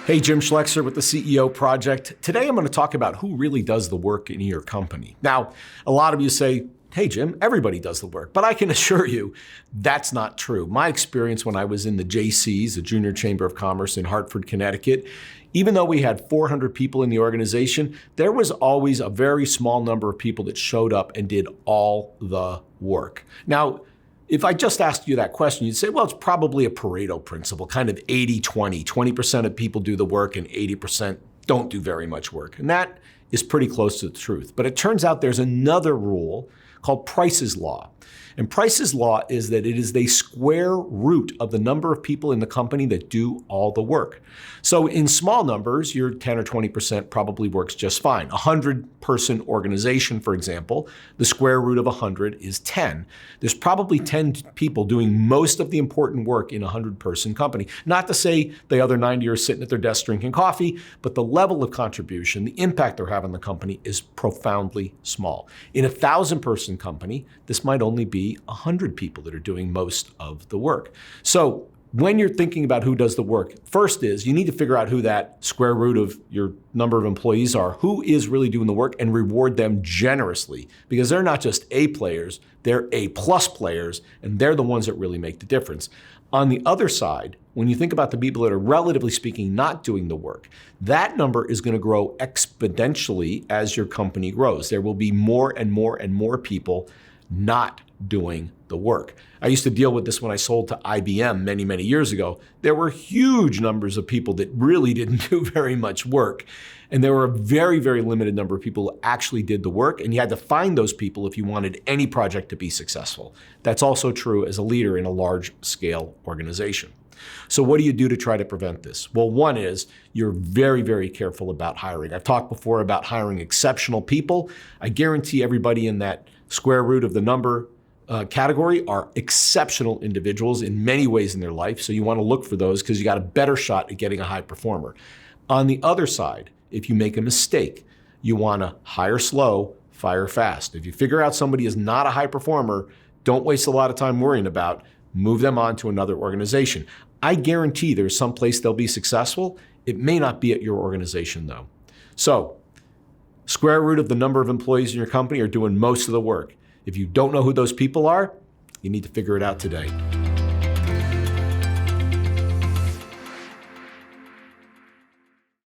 Hey, Jim Schlexer with the CEO Project. Today I'm going to talk about who really does the work in your company. Now, a lot of you say, hey, Jim, everybody does the work. But I can assure you that's not true. My experience when I was in the JCs, the Junior Chamber of Commerce in Hartford, Connecticut, even though we had 400 people in the organization, there was always a very small number of people that showed up and did all the work. Now, if I just asked you that question, you'd say, well, it's probably a Pareto principle, kind of 80-20. 20% of people do the work and 80% don't do very much work. And that is pretty close to the truth. But it turns out there's another rule called Price's Law. And Price's Law is that it is the square root of the number of people in the company that do all the work. So in small numbers, your 10 or 20% probably works just fine. A 100-person organization, for example, the square root of 100 is 10. There's probably 10 people doing most of the important work in a 100-person company. Not to say the other 90 are sitting at their desk drinking coffee, but the level of contribution, the impact they're having on the company is profoundly small. In a 1,000-person company, this might only be 100 people that are doing most of the work. So when you're thinking about who does the work, first is you need to figure out who that square root of your number of employees are, who is really doing the work, and reward them generously, because they're not just A players, they're A+ players, and they're the ones that really make the difference. On the other side, when you think about the people that are relatively speaking not doing the work, that number is going to grow exponentially as your company grows. There will be more and more and more people not doing the work. I used to deal with this when I sold to IBM many, many years ago. There were huge numbers of people that really didn't do very much work. And there were a very, very limited number of people who actually did the work. And you had to find those people if you wanted any project to be successful. That's also true as a leader in a large-scale organization. So what do you do to try to prevent this? Well, one is you're very, very careful about hiring. I've talked before about hiring exceptional people. I guarantee everybody in that square root of the number category are exceptional individuals in many ways in their life. So you want to look for those because you got a better shot at getting a high performer. On the other side, if you make a mistake, you want to hire slow, fire fast. If you figure out somebody is not a high performer, don't waste a lot of time worrying about, move them on to another organization. I guarantee there's some place they'll be successful. It may not be at your organization though. So square root of the number of employees in your company are doing most of the work. If you don't know who those people are, you need to figure it out today.